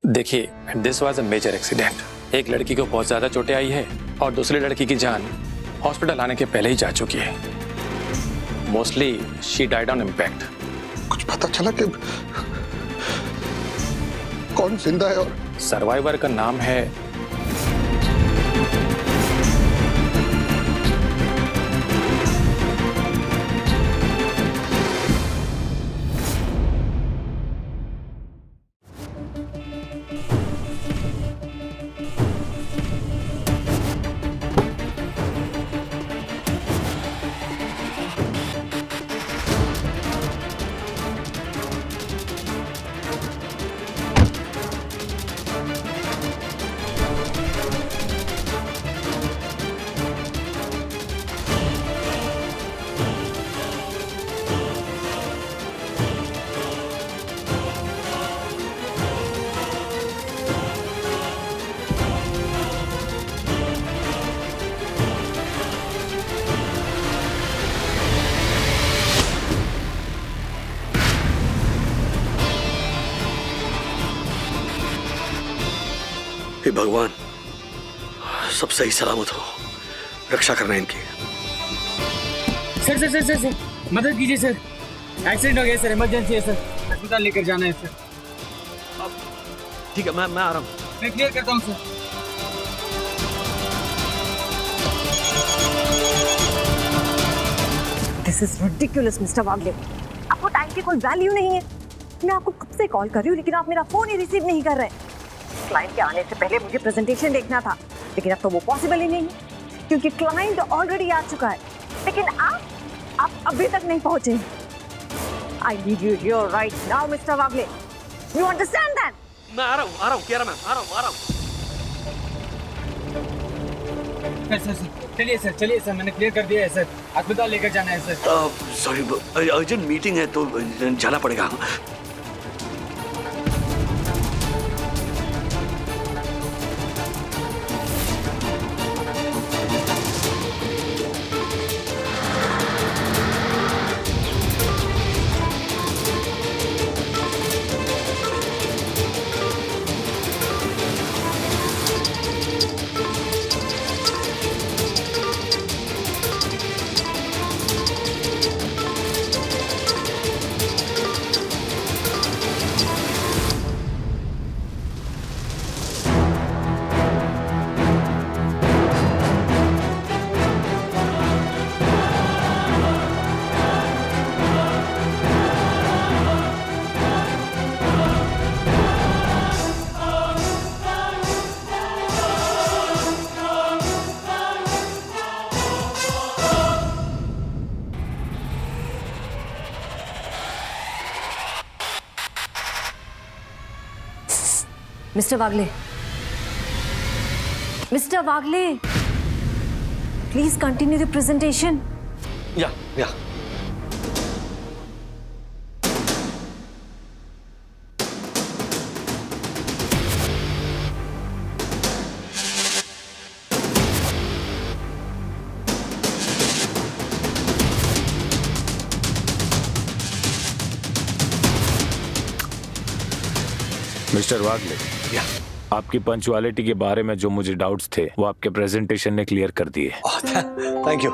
देखिए, this was a major accident. एक लड़की को बहुत ज्यादा चोटें आई है और दूसरी लड़की की जान हॉस्पिटल आने के पहले ही जा चुकी है। Mostly she died on impact. कुछ पता चला कि कौन जिंदा है? और सर्वाइवर का नाम है हे भगवान, सब सही सलामत हो, रक्षा करना इनकी। Sir sir sir sir sir मदद कीजिए सर, एक्सीडेंट हो गया सर, इमरजेंसी है सर, अस्पताल लेकर जाना है सर। ठीक है, मैं आ रहा हूँ। मैं क्लियर करता हूँ sir. This is ridiculous mister Wagle. आपको टाइम की कोई वैल्यू नहीं है। मैं आपको कब से कॉल कर रही हूँ लेकिन आप मेरा फोन ही रिसीव नहीं कर रहे। क्लाइंट के आने से पहले मुझे प्रेजेंटेशन देखना था, लेकिन अब तो वो पॉसिबल ही नहीं है क्योंकि क्लाइंट ऑलरेडी आ चुका है। लेकिन आप अभी तक नहीं पहुंचे। I need you here right now mister Wagle. You understand that? मैं आ रहा हूँ, कियारा मैम, आ रहा हूँ। सर चलिए सर, मैंने क्लियर कर दिया है सर, अस्पताल लेकर जाना है सर। सॉरी, अर्जेंट मीटिंग है तो जाना पड़ेगा। Mister Wagle, mister Wagle, please continue the presentation. या मिस्टर वागले, आपकी पंचुअलिटी के बारे में जो मुझे डाउट्स थे वो आपके प्रेजेंटेशन ने क्लियर कर दिए। Thank you.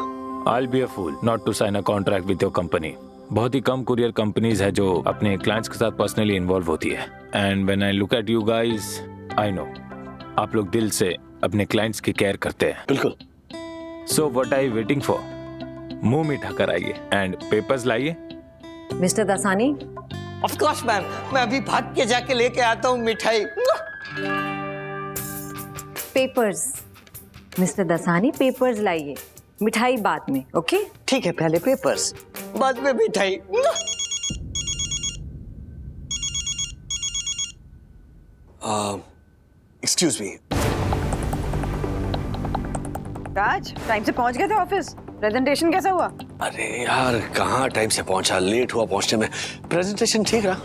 I'll be a fool not to sign a contract with your company. बहुत ही कम कुरियर कंपनीज है जो अपने क्लाइंट्स के साथ पर्सनली इन्वॉल्व होती है। And when I look at you guys, I know आप लोग दिल से अपने क्लाइंट्स की केयर करते हैं। बिल्कुल। So what are you waiting for? मुंह मीठा कराइए एंड पेपर्स लाइए। Mister Dasani, of course ma'am, मैं अभी भाग के जाके लेके आता हूँ मिठाई। पेपर्स। मिस्टर दासानी, पेपर्स लाइए, मिठाई बाद में। ओके ठीक है, पहले पेपर्स, बाद में मिठाई। Excuse me. राज, टाइम से पहुंच गए थे ऑफिस? प्रेजेंटेशन कैसा हुआ? अरे यार, कहाँ टाइम से पहुंचा, लेट हुआ पहुंचने में। प्रेजेंटेशन ठीक रहा,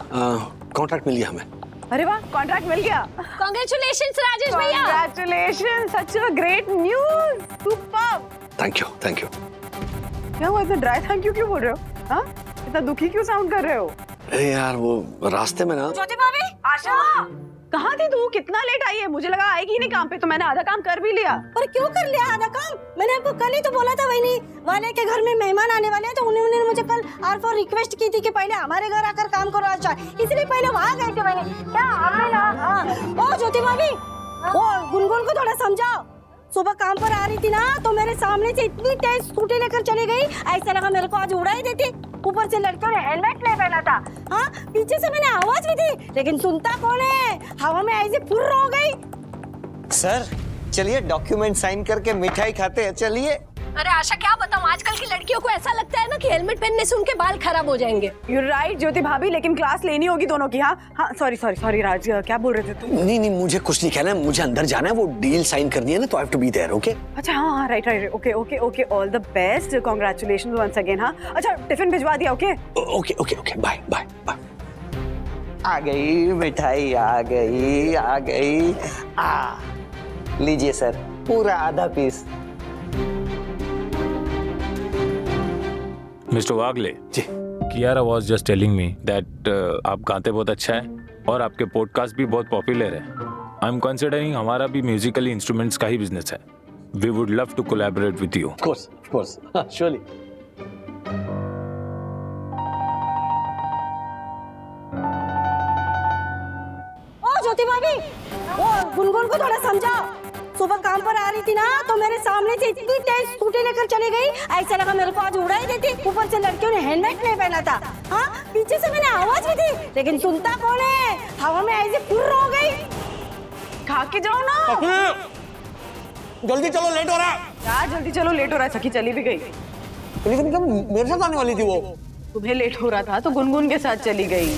कॉन्ट्रैक्ट मिल गया हमें। अरे वाह, कॉन्ट्रैक्ट मिल गया। कांग्रेचुलेशंस राजेश भैया। Congratulations, such a great news, superb. Thank you. क्या हुआ, इतना ड्राई थैंक यू क्यों बोल रहे हो? हाँ, इतना दुखी क्यों साउंड कर रहे हो? अरे यार, वो रास्ते में ना। ज्योति भाभी, आशा, कहाँ थी तू? कितना लेट आई है? मुझे लगा आएगी ही नहीं काम पे, तो मैंने आधा काम कर भी लिया। पर क्यों कर लिया आधा काम? मैंने आपको कल ही तो बोला था वही वाले के घर में मेहमान आने वाले हैं, तो उन्होंने मुझे कल आर फॉर रिक्वेस्ट की थी कि पहले हमारे घर आकर काम करो अच्छा, इसलिए पहले वहाँ गए थे मैंने। क्या हमने ना ओ ज्योति भाभी, ओ गुनगुन को थोड़ा समझाओ। सुबह काम पर आ रही थी ना, तो मेरे सामने से इतनी तेज स्कूटी लेकर चली गई, ऐसा लगा मेरे को आज उड़ा ही देती। ऊपर से लड़कियों ने हेलमेट नहीं पहना था। हाँ, पीछे से मैंने आवाज भी दी, लेकिन सुनता कौन है? हवा में ऐसे फुर्र हो गई। सर चलिए डॉक्यूमेंट साइन करके मिठाई खाते हैं, चलिए। अरे आशा क्या बताऊं, आजकल की लड़कियों को ऐसा लगता है ना कि हेलमेट पहनने से उनके बाल खराब हो जाएंगे। You're right, ज्योति भाभी, लेकिन क्लास लेनी होगी दोनों की। हाँ हाँ, सॉरी राज, क्या बोल रहे थे तुम? नहीं, मुझे कुछ नहीं कहना है, मुझे अंदर जाना है, वो डील साइन करनी है ना, तो I have to be there, okay? अच्छा हाँ, right, okay, all the best, congratulations once again. हाँ अच्छा, टिफिन भिजवा दिया? Okay, bye. आ गई मिठाई, आ गई। लीजिए सर, पूरा आधा piece. Mister Wagle ji, Kiara was just telling me that आप गाते बहुत अच्छा है और आपके पॉडकास्ट भी बहुत पॉपुलर है। आई एम कंसिडरिंग हमारा भी म्यूजिकली इंस्ट्रूमेंट्स का ही बिजनेस है। We would love to collaborate with you. Of course, surely. ओ ज्योति भाभी, ओ गुनगुन को थोड़ा समझाओ। सुबह काम पर आ रही थी ना, तो मेरे सामने से इतनी तेज स्कूटी लेकर चली गई, ऐसा लगा मेरे को आज उड़ा ही देती। ऊपर से लड़कियों ने हेलमेट नहीं पहना था। हाँ, पीछे से मैंने आवाज भी दी, लेकिन सुनता कौन है? हवा में ऐसे फुर्र हो गई। खा के जाओ ना। जल्दी चलो, लेट हो रहा है। यार जल्दी चलो, लेट हो रहा है। सखी चली भी गई। लेकिन कब मेरे साथ आने वाली थी वो? तुम्हें लेट हो रहा था तो गुनगुन के साथ चली गई।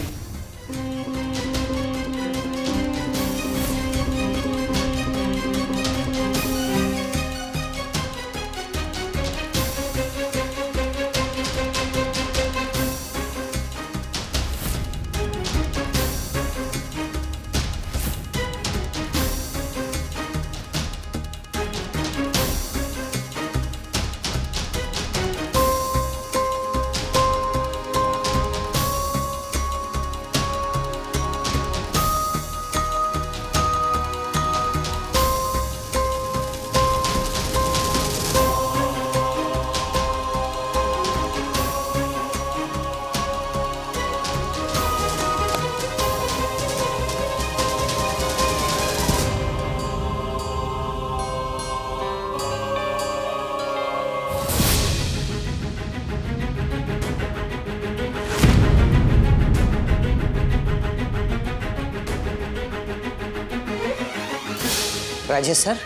राजेश सर,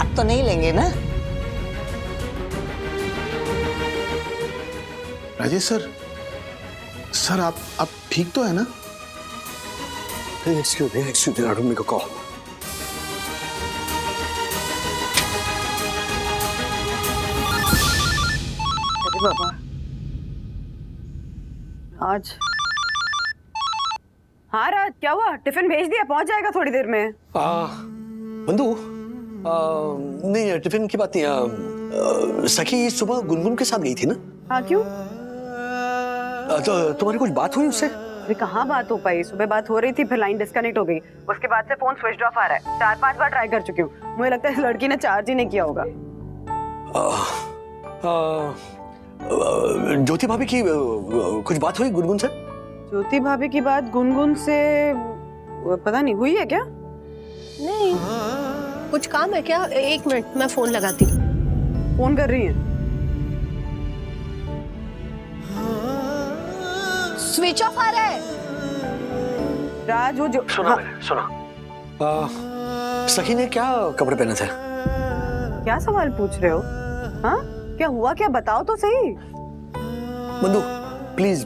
अब तो नहीं लेंगे ना? राजेश सर आप ठीक तो है ना? Excuse me, I don't make a call. अरे बाबा, आज हाँ राज, क्या हुआ? टिफिन भेज दिया, पहुंच जाएगा थोड़ी देर में। बंधु, नहीं टिफिन की बात नहीं। सखी सुबह गुनगुन के साथ गई थी ना? हाँ क्यों? तो तुम्हारी कुछ बात हुई उससे? अरे कहाँ बात हो पाई? सुबह बात हो रही थी, फिर लाइन डिस्कनेक्ट हो गई। उसके बाद से फोन स्विच ऑफ आ रहा है। 4-5 बार ट्राई कर चुकी हूँ। मुझे लगता है इस लड़की ने चार्ज ही नहीं किया होगा। ज्योति भाभी की कुछ बात हुई गुनगुन से? ज्योति भाभी की बात गुनगुन से पता नहीं हुई है क्या? नहीं, कुछ काम है क्या? 1 मिनट, मैं फोन लगाती हूँ। फोन कर रही है? स्विच ऑफ आ रहा है। राज, वो जो सुना मैंने, सुना। सखी ने क्या कपड़े पहने थे? क्या सवाल पूछ रहे हो? हाँ, क्या हुआ? क्या बताओ तो सही। बंधु प्लीज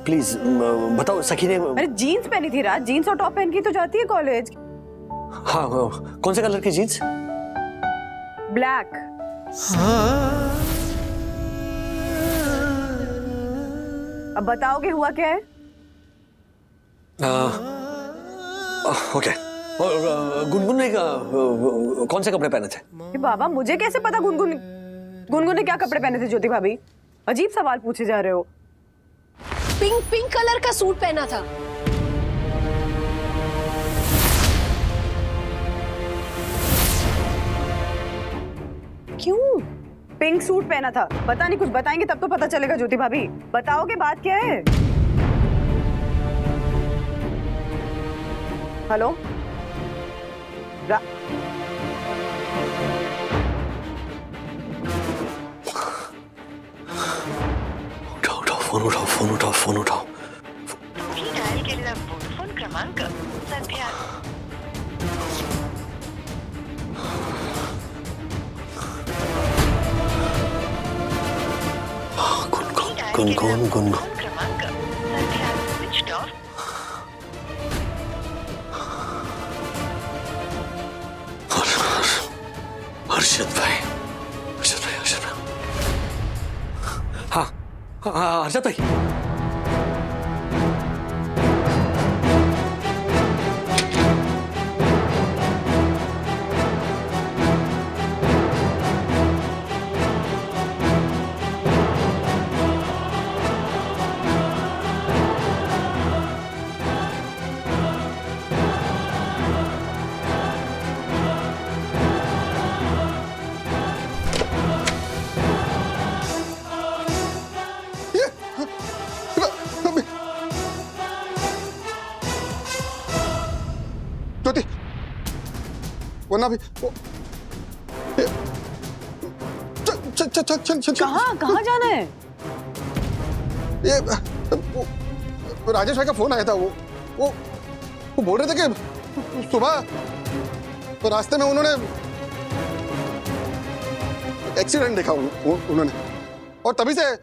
बताओ, सखी ने? अरे जीन्स पहनी थी राज, जीन्स और टॉप पहन के तो जाती है कॉलेज। हाँ, कौन से कलर की जीन्स? ब्लैक। अब बताओगे हुआ क्या है? ओके। और गुनगुन ने कौन से कपड़े पहने थे? ये बाबा, मुझे कैसे पता गुनगुन ने क्या कपड़े पहने थे? ज्योति भाभी, अजीब सवाल पूछे जा रहे हो। पिंक कलर का सूट पहना था। पिंक सूट पहना था। पता नहीं, कुछ बताएंगे तब तो पता चलेगा। ज्योति भाभी बताओगे बात क्या है? हेलो फोन उठाओ। तुम्ही डायल केलेला फोन क्रमांक सध्या गुनगुन क्रमांक सध्या स्विच ऑफ। हर्षद भाई। हाँ हर्षद भाई। ज्योति वरना भी चल कहाँ जाना है? ये राजेश भाई का फोन आया था। वो बोल रहे थे कि सुबह रास्ते में उन्होंने एक्सीडेंट देखा उन्होंने, और तभी से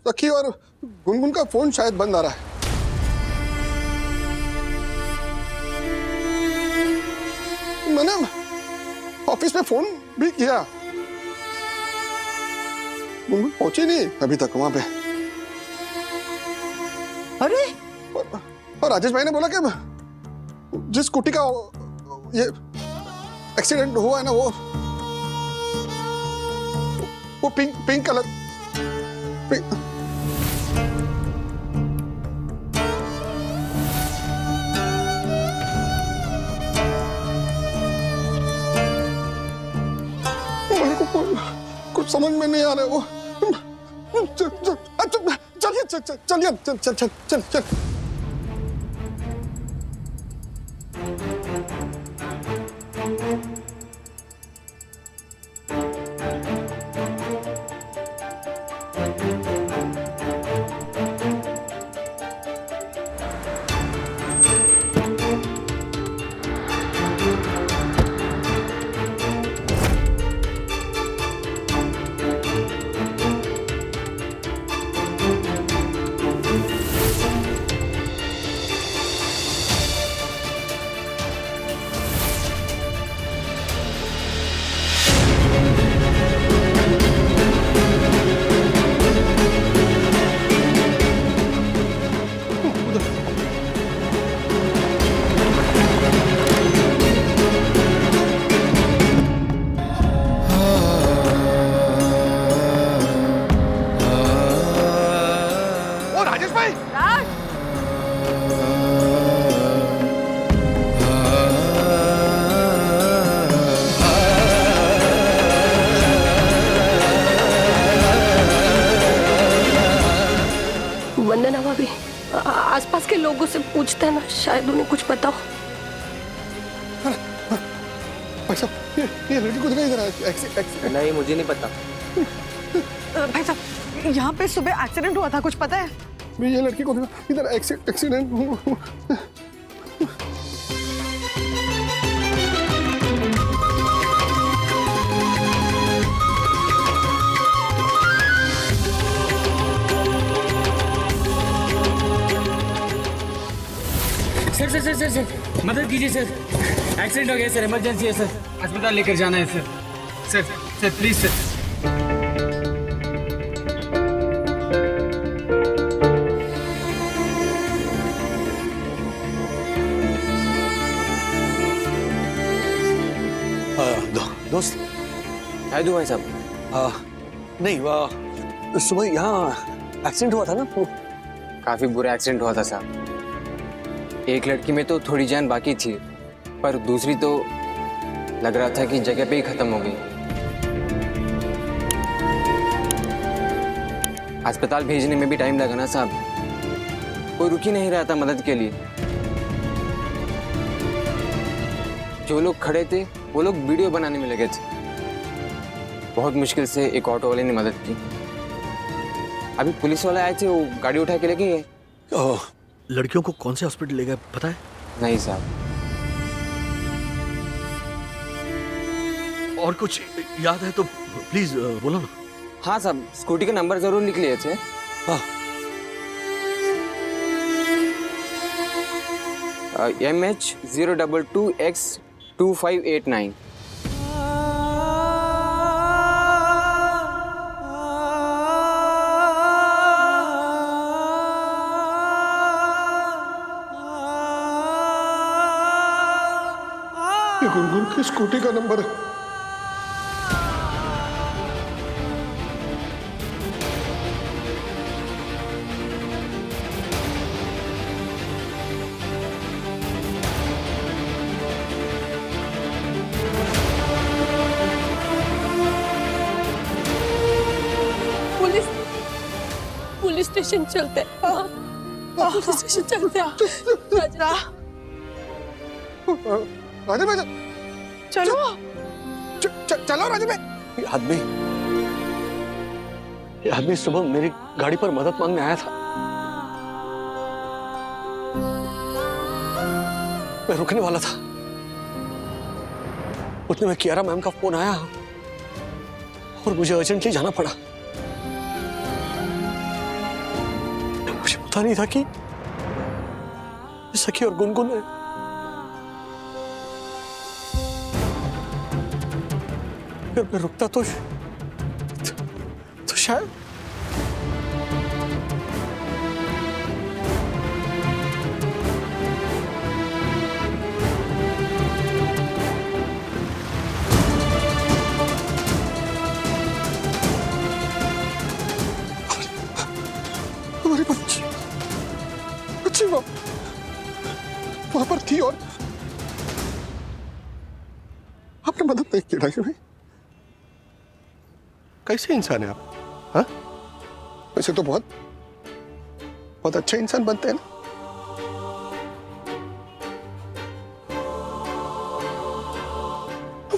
सखी और गुनगुन का फोन शायद बंद आ रहा है। मैंने ऑफिस में फोन भी किया, गुनगुन पहुंची नहीं अभी तक वहां पे। अरे और राजेश भाई ने बोला कि जिस स्कूटी का ये एक्सीडेंट हुआ है ना, वो पिंक कलर कुछ समझ में नहीं आ रहा है वो। चलिए चल। वंदना भाभी, आसपास के लोगों से पूछते हैं ना, शायद उन्हें कुछ पता हो। भाई साहब ये लड़की को दिखाई दे रहा है। नहीं, मुझे नहीं पता। भाई साहब यहाँ पे सुबह एक्सीडेंट हुआ था, कुछ पता है? ये लड़की को इधर एक्सीडेंट हुआ। सर मदद कीजिए सर, एक्सीडेंट हो गया सर, इमरजेंसी है सर, अस्पताल लेकर जाना है सर प्लीज सर। दोस्त क्या दूं भाई साहब? नहीं, सुबह यहाँ एक्सीडेंट हुआ था ना। काफी बुरा एक्सीडेंट हुआ था साहब। एक लड़की में तो थोड़ी जान बाकी थी, पर दूसरी तो लग रहा था कि जगह पे ही खत्म हो गई। अस्पताल भेजने में भी टाइम लगा ना साहब, कोई रुक ही नहीं रहा था मदद के लिए। जो लोग खड़े थे वो लोग वीडियो बनाने में लगे थे। बहुत मुश्किल से एक ऑटो वाले ने मदद की। अभी पुलिस वाले आए थे, वो गाड़ी उठा के लेके गए। लड़कियों को कौन से हॉस्पिटल ले गए पता है? नहीं साहब। और कुछ याद है तो प्लीज बोलो ना। हाँ साहब, स्कूटी का नंबर जरूर लिख लिए थे। हाँ। MH022X2589। ये गुनगुन की स्कूटी का नंबर है। पुलिस स्टेशन चलते हैं। पुलिस स्टेशन चलते हैं। राजू भाई चलो चलो राजू भाई। ये आदमी सुबह मेरी गाड़ी पर मदद मांगने आया था। मैं रुकने वाला था, उतने में कियारा मैम का फोन आया और मुझे अर्जेंटली जाना पड़ा। मुझे पता नहीं था कि सखी और गुनगुन है। अगर मैं रुकता तो शायद हमारी बच्ची वहां पर थी और आपने मदद नहीं की राजू भाई। कैसे इंसान है आप? हाँ, वैसे तो बहुत अच्छे इंसान बनते हैं ना।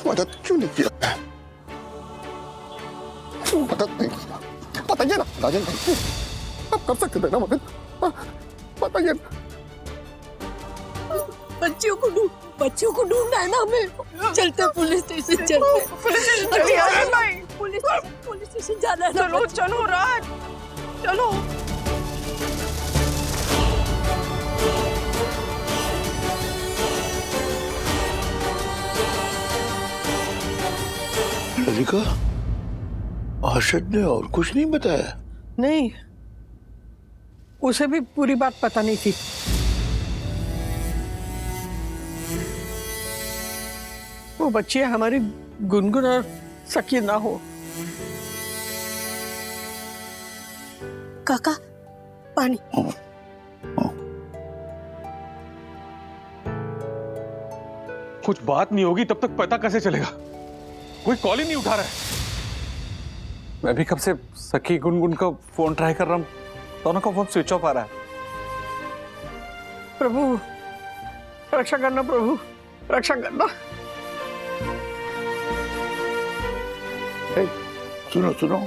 मदद क्यों नहीं किया? क्यों मदद नहीं किया? बताइए ना राजन भाई, आप कर सकते थे ना मदद? बताइए ना। बच्चियों को ढूंढना है ना हमें। चलते पुलिस स्टेशन चलते। पुलिस स्टेशन जाना है। चलो राज चलो। ललिका, आशद ने और कुछ नहीं बताया? नहीं, उसे भी पूरी बात पता नहीं थी। वो बच्चियां हमारी गुनगुन और सकी ना हो। काका पानी। कुछ बात नहीं होगी तब तक पता कैसे चलेगा? कोई कॉल ही नहीं उठा रहा है। मैं भी कब से सखी गुनगुन का फोन ट्राई कर रहा हूं, दोनों का फोन स्विच ऑफ आ रहा है। प्रभु रक्षा करना, प्रभु रक्षा करना। सुनो सुनो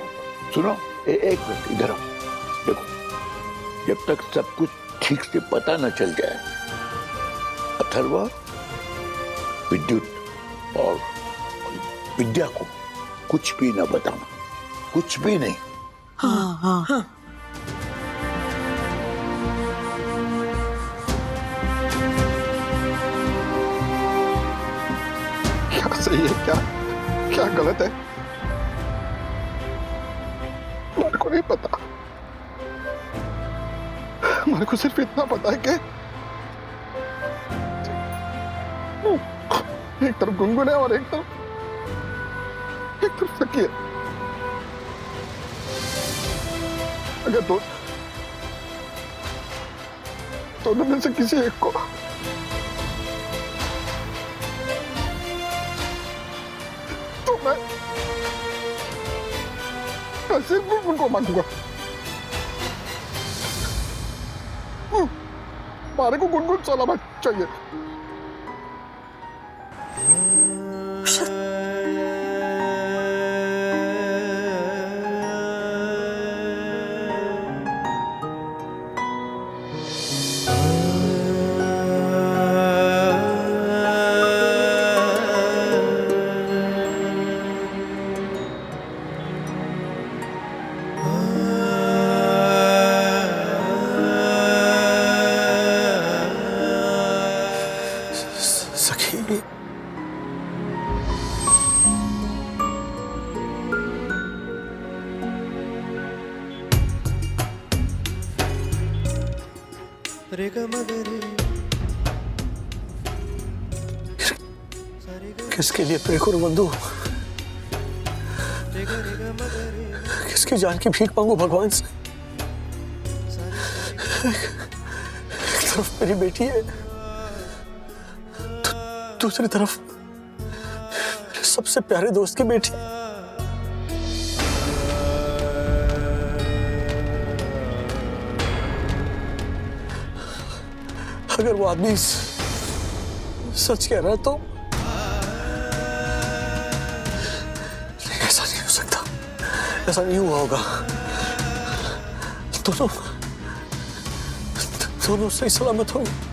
सुनो, एक मिनट इधर आओ। देखो, जब तक सब कुछ ठीक से पता न चल जाए, अथर्वा, विद्युत और विद्या को कुछ भी न बताना, कुछ भी नहीं। हाँ हाँ हाँ। क्या सही है, क्या गलत है, हमारे को नहीं पता। हमारे को सिर्फ इतना पता है कि एक तरफ गुनगुन है और एक तरफ सकी है। अगर दोनों में से किसी एक को तो मैं सिर्फ गुनगुन को मांगूंगा। हमारे को गुनगुन सलामत चाहिए। सखी, किसके लिए प्रे करूं बंधु? किसकी जान की भीख मांगू भगवान से? एक तरफ मेरी बेटी है, दूसरी तरफ मेरे सबसे प्यारे दोस्त की बेटी। अगर वो आदमी सच कह रहा है तो ऐसा नहीं हो सकता, ऐसा नहीं हुआ होगा। दोनों सही सलामत होंगे।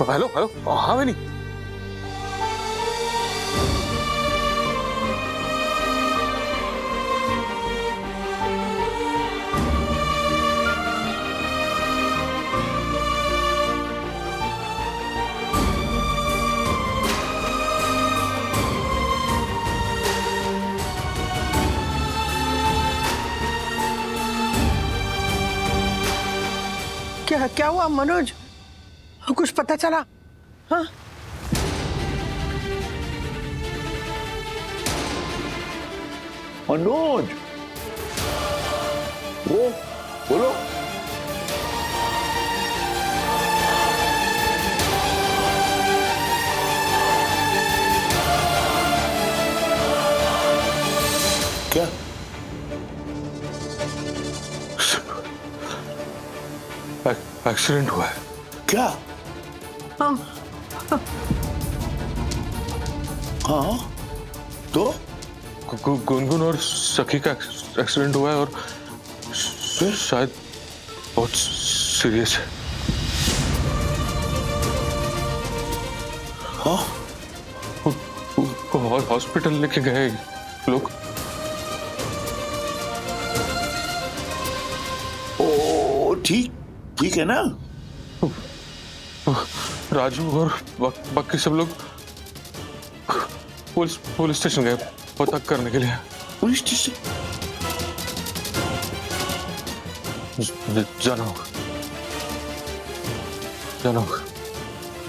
हेलो हेलो, हाँ मैंने क्या हुआ मनोज? कुछ पता चला? हाँ? मनोज, वो बोलो। क्या? एक्सीडेंट हुआ है। क्या? हाँ हाँ, तो गुनगुन और सखी का एक्सीडेंट हुआ है और शायद बहुत सीरियस है। हाँ, हॉस्पिटल लेके गए लोग। ओ ठीक है ना? राजू और बाकी सब लोग पुलिस स्टेशन गए पता करने के लिए। पुलिस स्टेशन जाना होगा।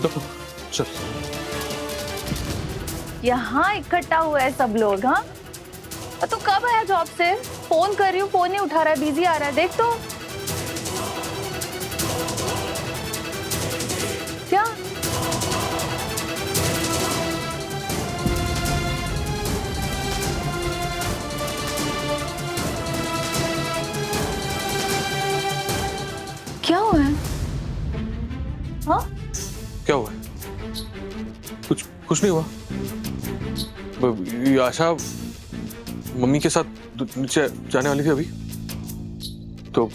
देखो चल। यहाँ इकट्ठा हुआ है सब लोग। हाँ तो कब आया जॉब से? फोन कर रही हूँ, फोन नहीं उठा रहा है, बिजी आ रहा है। देख तो क्या क्या हुआ है? हाँ क्या हुआ है? कुछ नहीं हुआ। ये आशा मम्मी के साथ नीचे जाने वाली थी अभी, तो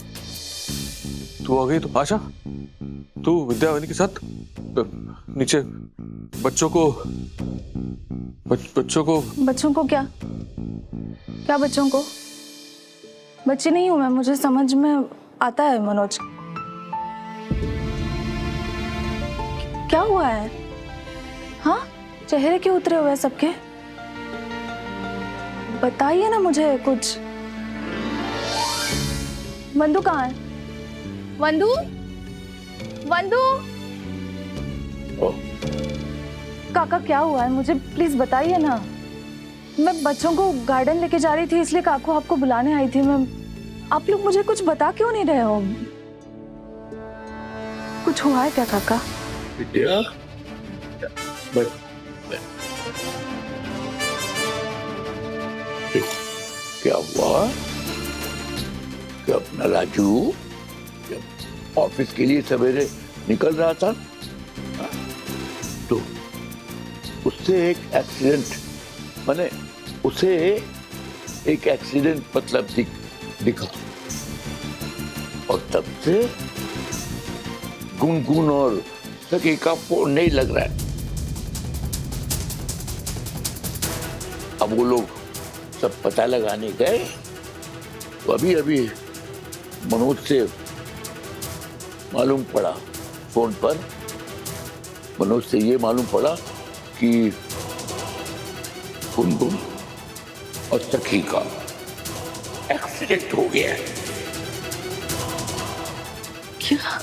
तू आ गई। तो आशा तू विद्यावानी के साथ नीचे बच्चों को क्या बच्चों को? बच्ची नहीं हूं मैं, मुझे समझ में आता है मनोज। क्या हुआ है? हाँ चेहरे क्यों उतरे हुए हैं सबके? बताइए ना मुझे कुछ। वंदू कहाँ है? वंदू काका क्या हुआ है? मुझे प्लीज बताइए ना। मैं बच्चों को गार्डन लेके जा रही थी, इसलिए काकू आपको बुलाने आई थी। मैं आप लोग मुझे कुछ बता क्यों नहीं रहे हो? कुछ हुआ है क्या काका? विद्या क्या हुआ कि अपना राजू जब ऑफिस के लिए सवेरे निकल रहा था तो उससे एक एक्सीडेंट मतलब दिखा, और तब से गुनगुन और सखी का फोन नहीं लग रहा है। अब वो लोग सब पता लगाने गए तो अभी मनोज से मालूम पड़ा, फोन पर मनोज से ये मालूम पड़ा कि गुनगुन और सखी का एक्सीडेंट हो गया है। क्या?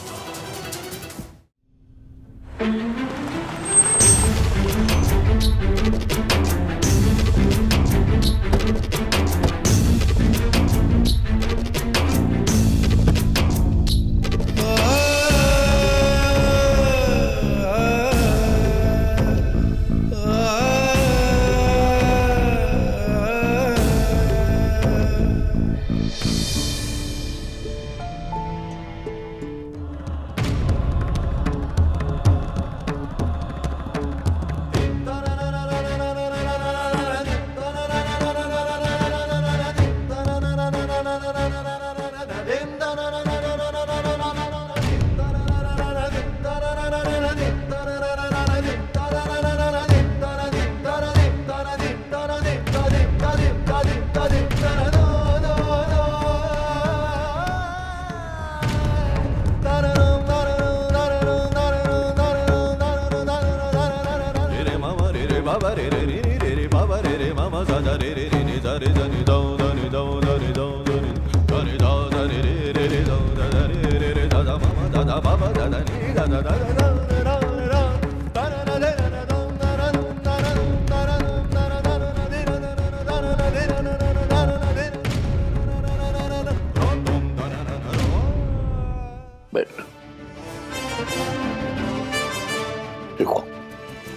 देखो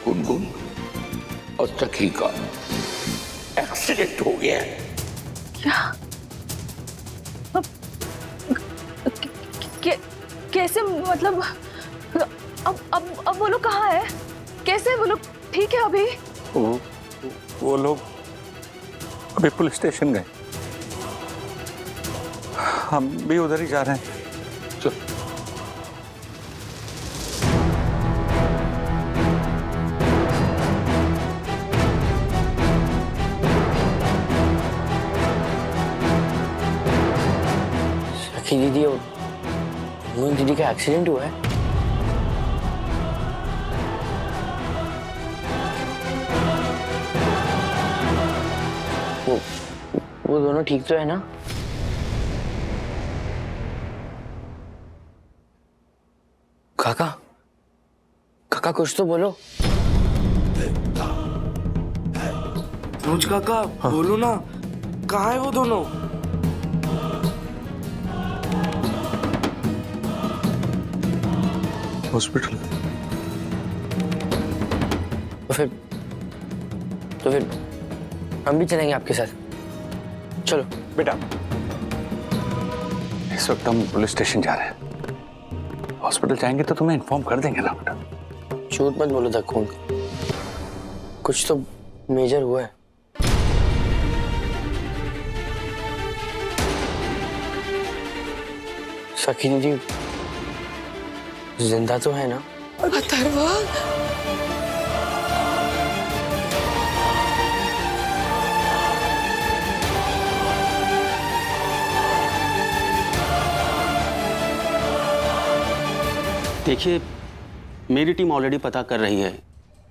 गुनगुन और सखी का एक्सीडेंट हो गया है। क्या? कैसे? मतलब अब वो लोग कहाँ है? कैसे वो लोग ठीक है अभी? वो लोग अभी पुलिस स्टेशन गए, हम भी उधर ही जा रहे हैं। चल। सखी दीदी और मोहन दीदी का एक्सीडेंट हुआ है। वो दोनों ठीक तो है ना? काका काका कुछ तो बोलो। अनुज काका बोलो ना, कहाँ है वो दोनों? हॉस्पिटल। तो फिर हम भी चलेंगे आपके साथ। चलो बेटा, इस वक्त हम पुलिस स्टेशन जा रहे हैं। हॉस्पिटल जाएंगे तो तुम्हें इन्फॉर्म कर देंगे ना बेटा। झूठ मत बोलो धक्कू, कुछ तो मेजर हुआ है। सखी जी जिंदा तो है ना? अथर्वा, देखिए, मेरी टीम ऑलरेडी पता कर रही है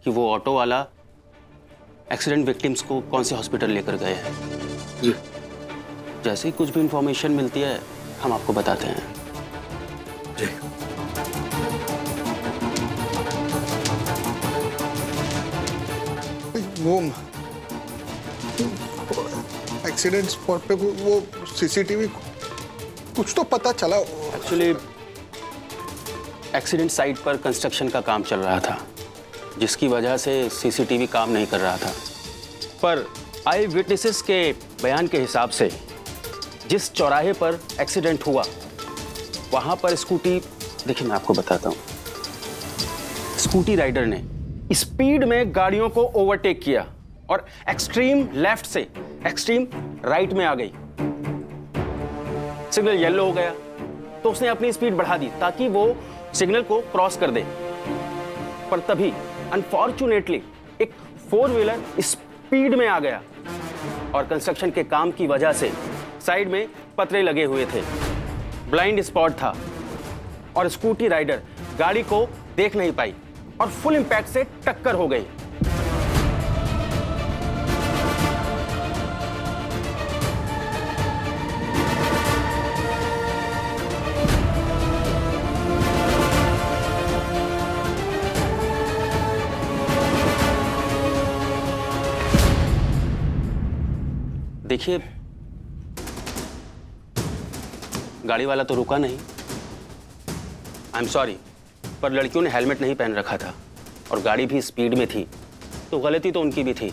कि वो ऑटो वाला एक्सीडेंट विक्टिम्स को कौन से हॉस्पिटल लेकर गए हैं। जी, जैसे ही कुछ भी इंफॉर्मेशन मिलती है हम आपको बताते हैं। जी। वो एक्सीडेंट स्पॉट पे वो सीसीटीवी कुछ तो पता चला। एक्चुअली एक्सीडेंट साइट पर कंस्ट्रक्शन का काम चल रहा था, जिसकी वजह से सीसीटीवी काम नहीं कर रहा था। पर आई विटनेसेस के बयान के हिसाब से जिस चौराहे पर एक्सीडेंट हुआ वहां पर स्कूटी, देखिए मैं आपको बताता हूं, स्कूटी राइडर ने स्पीड में गाड़ियों को ओवरटेक किया और एक्सट्रीम लेफ्ट से एक्सट्रीम राइट में आ गई। सिग्नल येलो हो गया तो उसने अपनी स्पीड बढ़ा दी ताकि वो सिग्नल को क्रॉस कर दे। पर तभी अनफॉर्चुनेटली एक 4 व्हीलर स्पीड में आ गया और कंस्ट्रक्शन के काम की वजह से साइड में पतरे लगे हुए थे, ब्लाइंड स्पॉट था और स्कूटी राइडर गाड़ी को देख नहीं पाई और फुल इंपैक्ट से टक्कर हो गई। देखिए, गाड़ी वाला तो रुका नहीं, आई एम सॉरी, पर लड़कियों ने हेलमेट नहीं पहन रखा था और गाड़ी भी स्पीड में थी, तो गलती तो उनकी भी थी।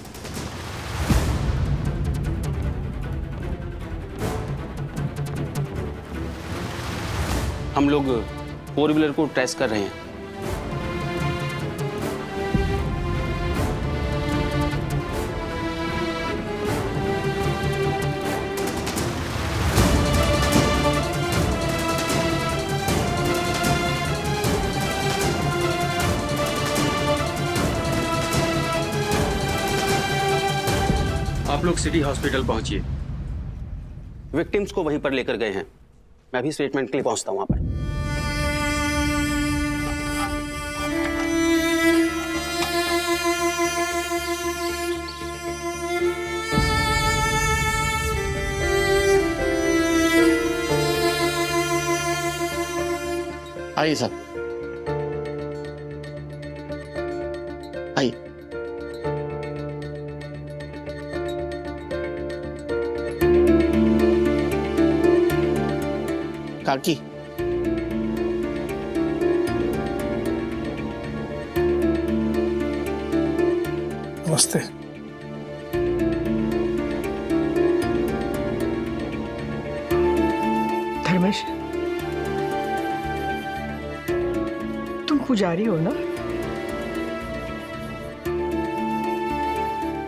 हम लोग 4 व्हीलर को ट्रेस कर रहे हैं। आप लोग सिटी हॉस्पिटल पहुंचिए। विक्टिम्स को वहीं पर लेकर गए हैं। मैं भी स्टेटमेंट के लिए पहुंचता हूं वहां पर। आइए सर, आइए। काकी, नमस्ते। धर्मेश, तुम पुजारी हो ना?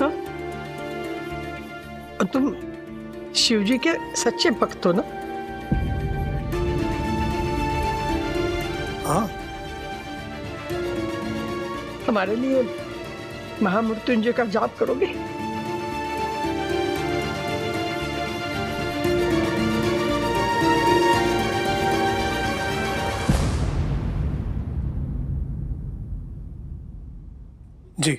हाँ? और तुम शिवजी के सच्चे भक्त हो ना? हाँ। हमारे लिए महामृत्युंजय का जाप करोगे? जी।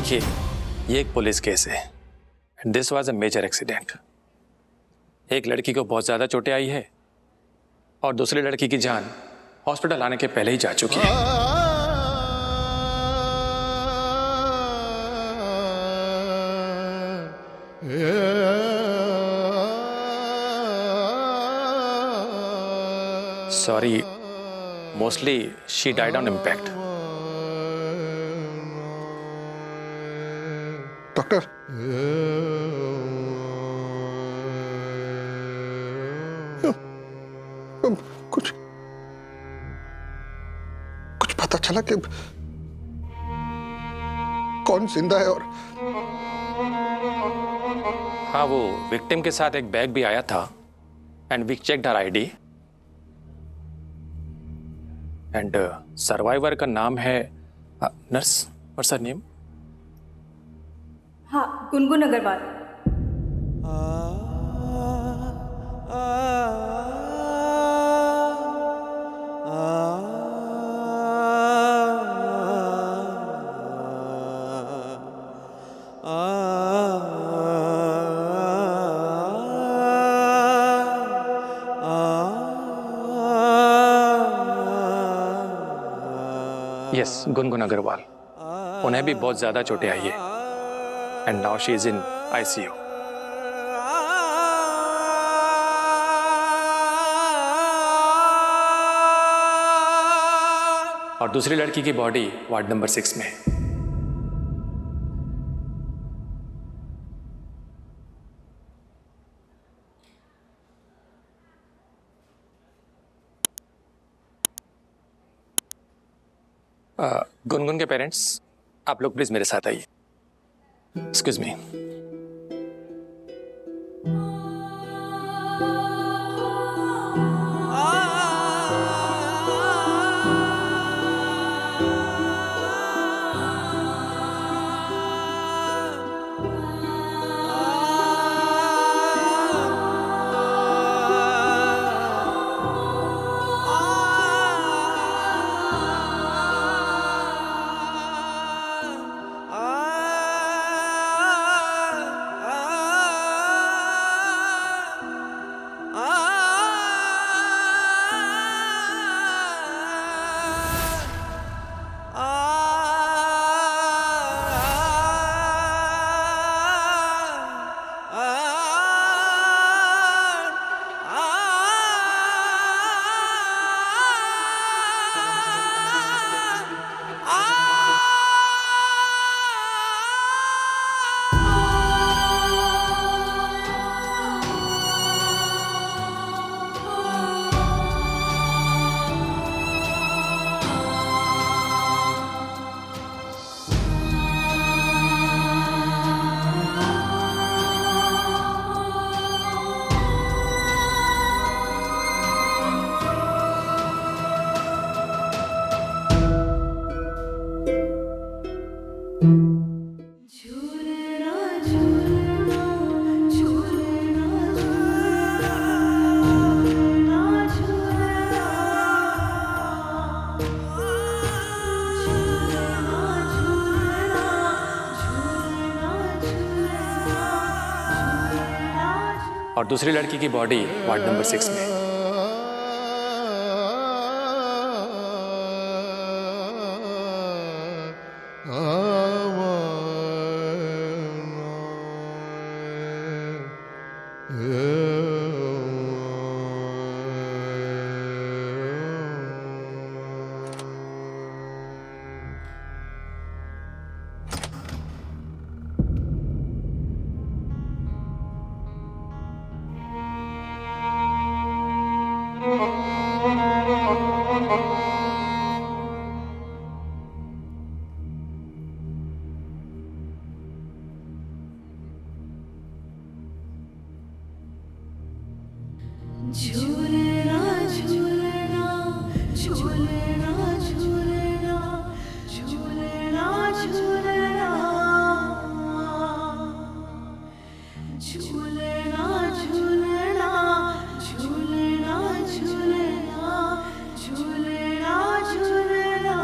देखिए, ये एक पुलिस केस है। This was a major accident. एक लड़की को बहुत ज़्यादा चोटें आई है और दूसरी लड़की की जान हॉस्पिटल आने के पहले ही जा चुकी है। Sorry, mostly she died on impact. Doctor, कुछ पता चला कि कौन जिंदा है? और हाँ, वो विक्टिम के साथ एक बैग भी आया था and we checked her ID and survivor का नाम है नर्स, व्हाट्स हर नेम? हाँ, गुनगुन अग्रवाल। यस, गुनगुन अग्रवाल। उन्हें भी बहुत ज्यादा चोटें आई है and now she is in ICU. और दूसरी लड़की की बॉडी वार्ड नंबर 6 में है। गुनगुन के पेरेंट्स, आप लोग प्लीज मेरे साथ आइए। Excuse me. और दूसरी लड़की की बॉडी वार्ड नंबर 6 में है। झूलना झूलना झूलना झूलना झूलना झूलना झूलना झूलना झूलना झूलना झूलना झूलना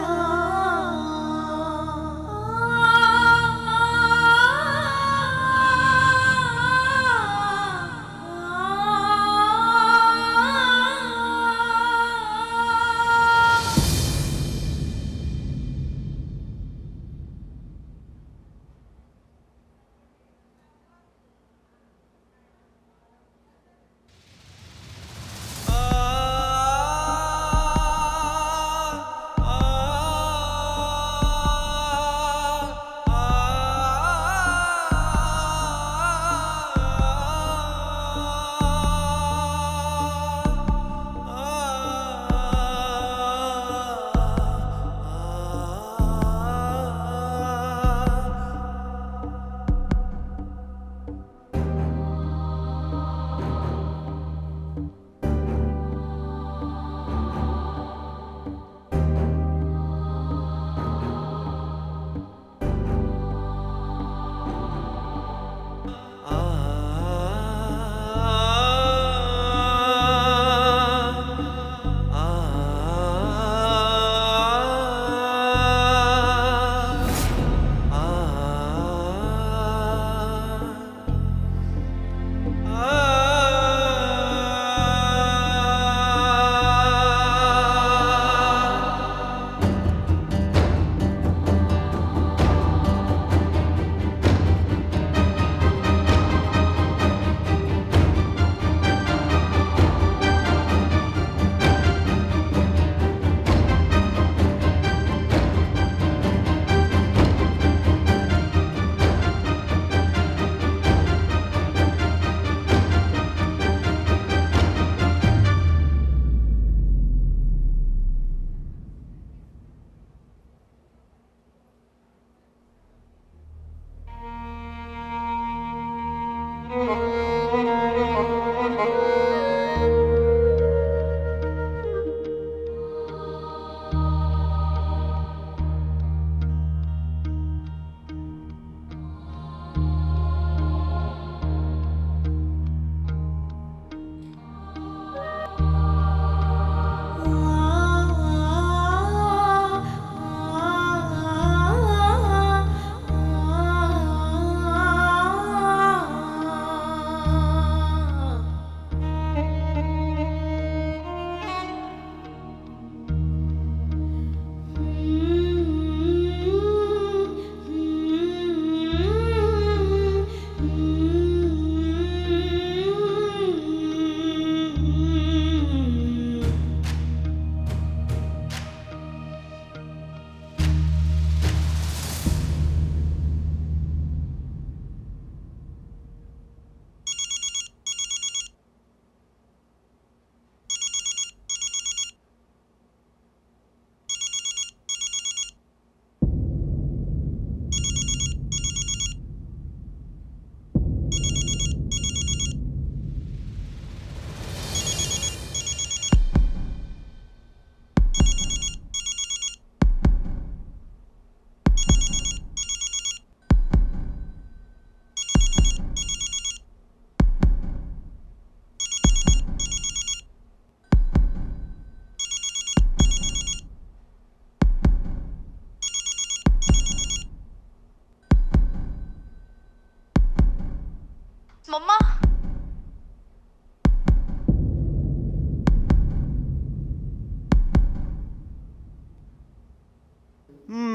मम्मा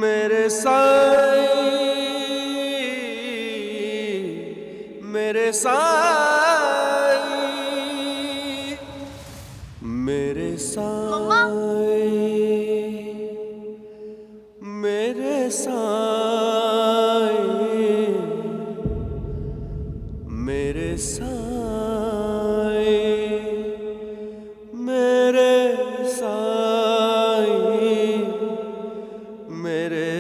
मेरे साई, मेरे साई, मेरे साई, मेरे साई, मेरे साई, मेरे साई, मेरे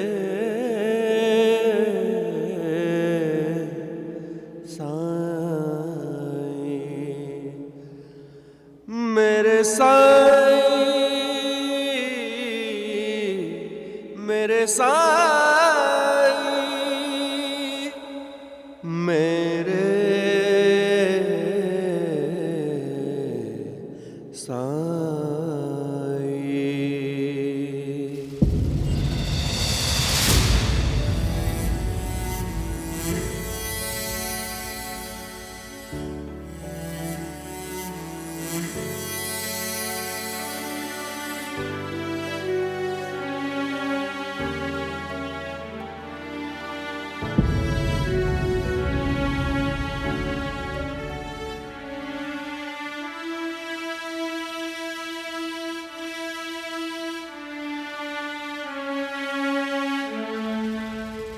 साई, मेरे साई, मेरे साई, मेरे साई।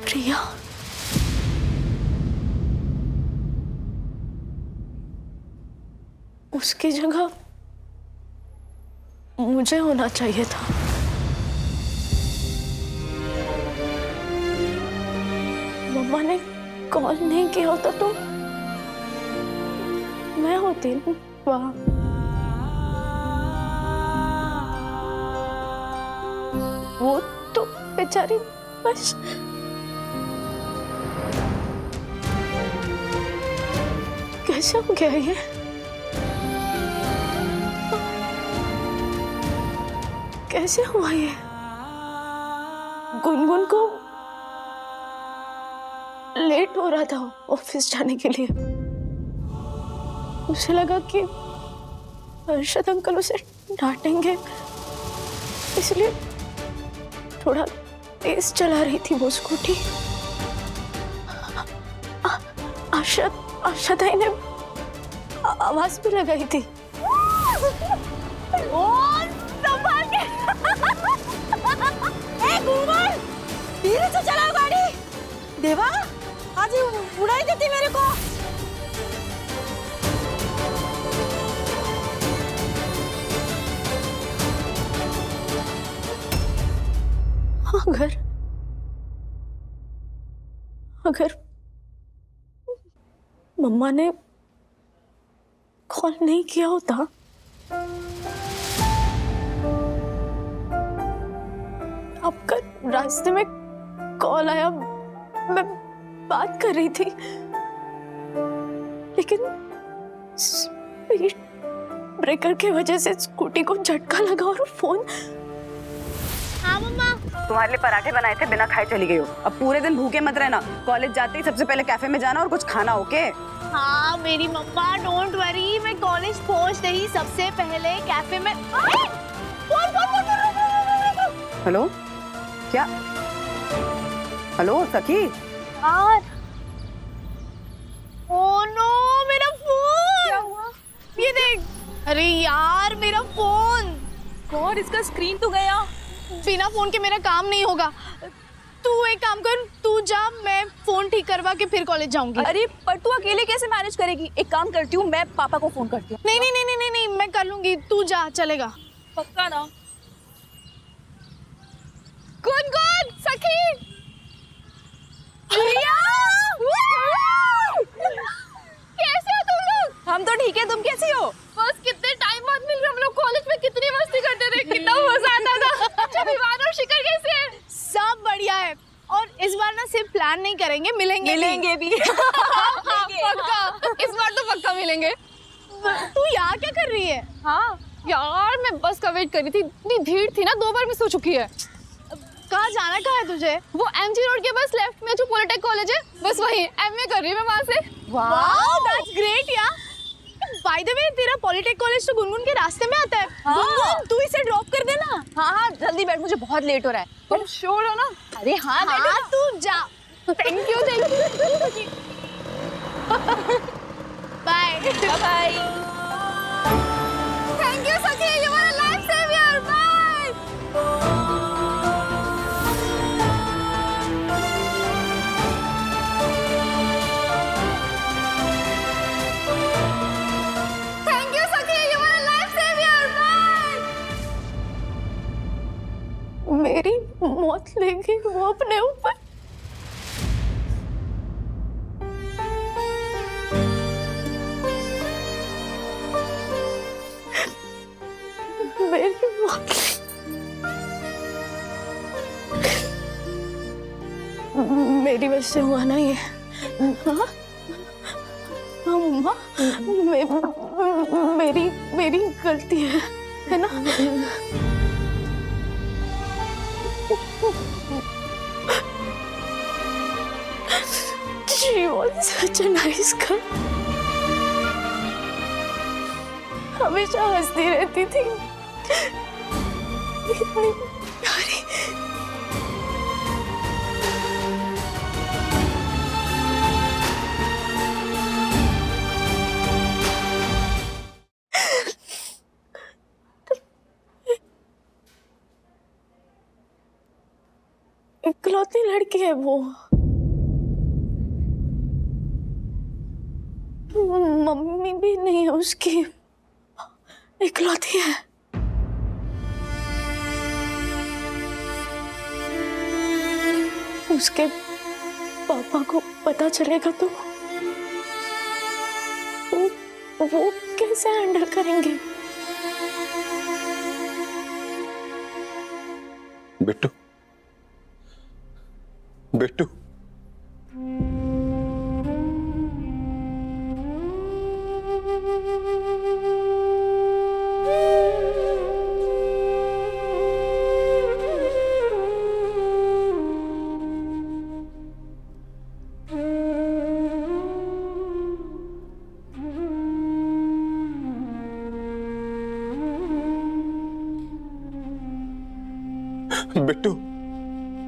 प्रिया उसकी जगह मुझे होना चाहिए था। मम्मा ने कॉल नहीं किया होता तो मैं होती वहां। वो तो बेचारी बस कैसे हो गया ये? कैसे हुआ ये? गुनगुन को लेट हो रहा था ऑफिस जाने के लिए। उसे लगा कि अर्शद अंकल उसे डांटेंगे, इसलिए थोड़ा तेज चला रही थी वो स्कूटी। अर्शद ने आवाज भी लगाई थी। धीरे से चलाओ गाड़ी। देवा आज उड़ाई देती मेरे को। अगर मम्मा ने कॉल नहीं किया होता, आपका रास्ते में कॉल आया, मैं बात कर रही थी, लेकिन स्पीड ब्रेकर की वजह से स्कूटी को झटका लगा और फोन। हाँ मम्मा, तुम्हारे लिए पराठे बनाए थे, बिना खाए चली गई हो। अब पूरे दिन भूखे मत रहना। कॉलेज जाते ही सबसे पहले कैफे में जाना और कुछ खाना, ओके? हाँ मेरी मम्मा, डोंट वरी, मैं कॉलेज पहुंचते ही सबसे पहले कैफे में। हेलो, क्या? हेलो सखी। ओह नो, मेरा फोन! क्या हुआ? ये देख। अरे यार मेरा फोन! और इसका स्क्रीन तो गया। बिना फोन के मेरा काम नहीं होगा। तू एक काम कर, तू जा, मैं फोन ठीक करवा के फिर कॉलेज जाऊंगी। अरे पर तू अकेले कैसे मैनेज करेगी? एक काम करती हूँ, मैं पापा को फोन करती हूँ। नहीं नहीं नहीं नहीं नहीं नहीं, मैं कर लूंगी, तू जा, चलेगा? पक्का ना? गुनगुन, सखी, कैसे हो तुम लोग? हम तो ठीक है, तुम कैसी हो? बस कितने टाइम बाद मिल रहे हम लोग। कॉलेज में कितनी मस्ती करते थे, कितना मजा आता था। अच्छा विवान और शिखर कैसे हैं? सब बढ़िया है। और इस बार ना सिर्फ प्लान नहीं करेंगे, मिलेंगे भी। पक्का, इस बार तो पक्का मिलेंगे। तू यहाँ क्या कर रही है? हाँ यार, मैं बस का वेट कर रही थी, इतनी भीड़ थी ना, 2 बार मिस हो चुकी है। कहाँ जाना कहाँ है तुझे? वो एमजी रोड के बस लेफ्ट में जो पॉलिटेक्निक कॉलेज है बस वही एमए कर रही हूँ मैं वहाँ से। वाओ दैट्स ग्रेट यार। बाय द वे तेरा पॉलिटेक्निक कॉलेज तो गुनगुन के रास्ते में आता है। गुनगुन तू इसे ड्रॉप कर देना। हाँ जल्दी बैठ, मुझे बहुत लेट हो रहा है। तुम श्योर हो ना? अरे हाँ तू जा। Thank you bye bye. Thank you सखी, you are a life saver. Bye. Thank you सखी, you are a life saver. Bye. मेरी मौत लेगी वो अपने ऊपर। मेरी मौत मेरी वजह से हुआ ना ये। हाँ? मम्मा मेरी गलती है ना? She was such a nice girl. हमेशा हंसती रहती थी, इतनी प्यारी। इकलौती लड़की है वो। मम्मी भी नहीं है उसकी, इकलौती है। उसके पापा को पता चलेगा तो वो कैसे हैंडल करेंगे? बिट्टू, बिट्टू, बिट्टू,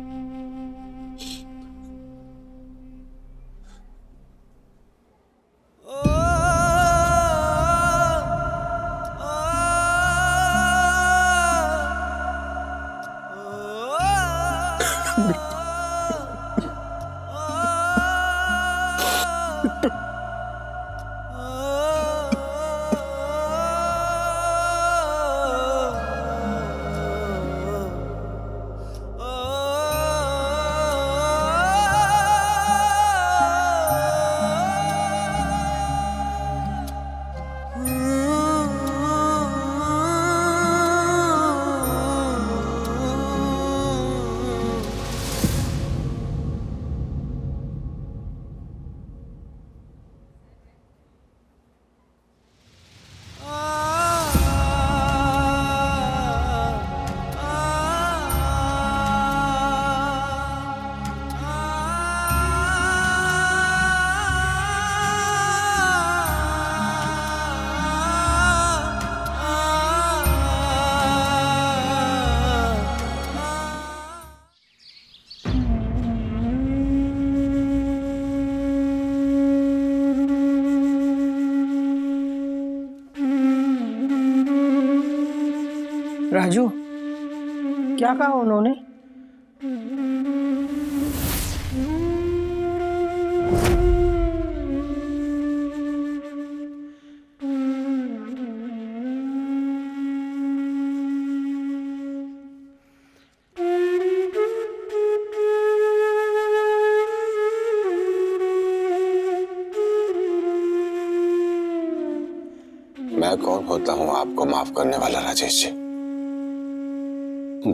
राजू, क्या कहा उन्होंने? मैं कौन होता हूं आपको माफ करने वाला राजेश जी?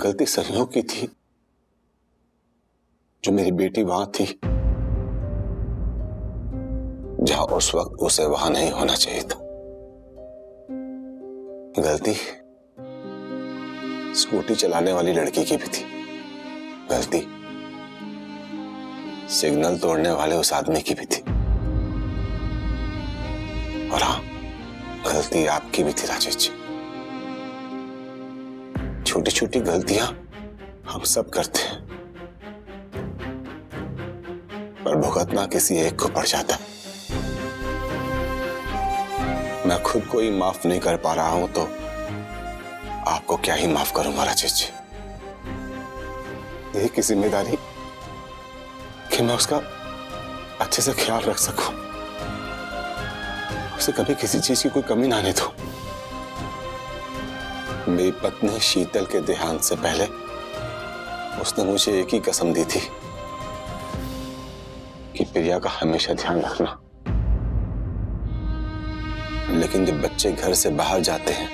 गलती सरियों की थी, जो मेरी बेटी वहां थी जहां उस वक्त उसे वहां नहीं होना चाहिए था। गलती स्कूटी चलाने वाली लड़की की भी थी। गलती सिग्नल तोड़ने वाले उस आदमी की भी थी, और हाँ, गलती आपकी भी थी राजेश जी। छोटी छोटी गलतियां हम सब करते हैं, पर भुगतना किसी एक को पड़ जाता है। मैं खुद को ही माफ नहीं कर पा रहा हूं तो आपको क्या ही माफ करूंगा राजेश जी। यही की जिम्मेदारी कि मैं उसका अच्छे से ख्याल रख सकूं, उसे कभी किसी चीज की कोई कमी ना आने दूं। मेरी पत्नी शीतल के देहांत से पहले उसने मुझे एक ही कसम दी थी कि प्रिया का हमेशा ध्यान रखना। लेकिन जब बच्चे घर से बाहर जाते हैं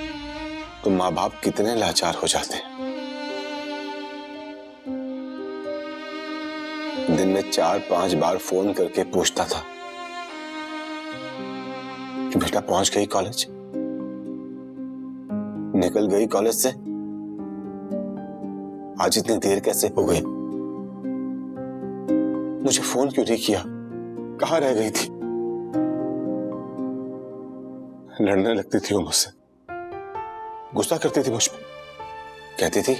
तो माँ बाप कितने लाचार हो जाते हैं। दिन में 4-5 बार फोन करके पूछता था कि बेटा पहुंच गई कॉलेज, निकल गई कॉलेज से, आज इतनी देर कैसे हो गई, मुझे फोन क्यों नहीं किया, कहां रह गई थी। लड़ने लगती थी वो मुझसे, गुस्सा करती थी मुझ पे, कहती थी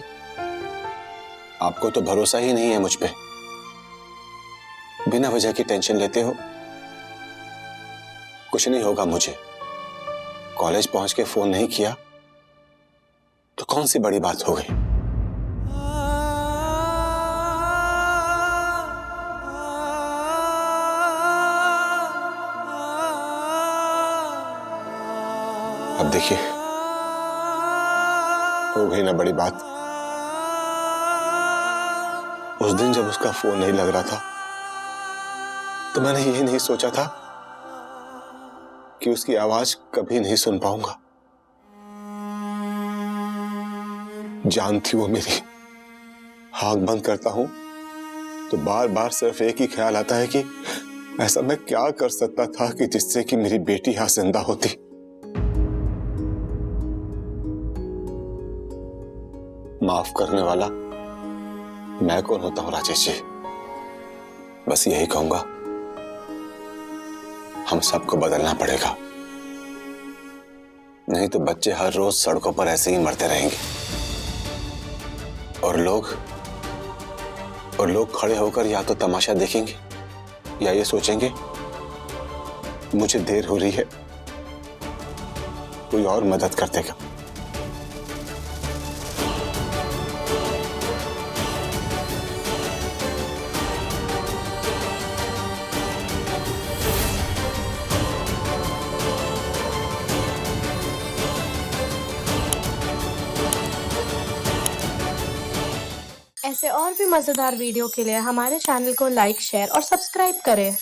आपको तो भरोसा ही नहीं है मुझ पे, बिना वजह की टेंशन लेते हो, कुछ नहीं होगा मुझे। कॉलेज पहुंच के फोन नहीं किया तो कौन सी बड़ी बात हो गई। अब देखिए, हो गई ना बड़ी बात। उस दिन जब उसका फोन नहीं लग रहा था तो मैंने ये नहीं सोचा था कि उसकी आवाज कभी नहीं सुन पाऊंगा। जान थी वो मेरी। आंख बंद करता हूं तो बार बार सिर्फ एक ही ख्याल आता है कि ऐसा मैं क्या कर सकता था कि जिससे कि मेरी बेटी यहां जिंदा होती। माफ करने वाला मैं कौन होता हूं राजेश जी? बस यही कहूंगा, हम सबको बदलना पड़ेगा, नहीं तो बच्चे हर रोज सड़कों पर ऐसे ही मरते रहेंगे और लोग खड़े होकर या तो तमाशा देखेंगे या ये सोचेंगे मुझे देर हो रही है, कोई और मदद कर देगा। ऐसे और भी मजेदार वीडियो के लिए हमारे चैनल को लाइक, शेयर और सब्सक्राइब करें।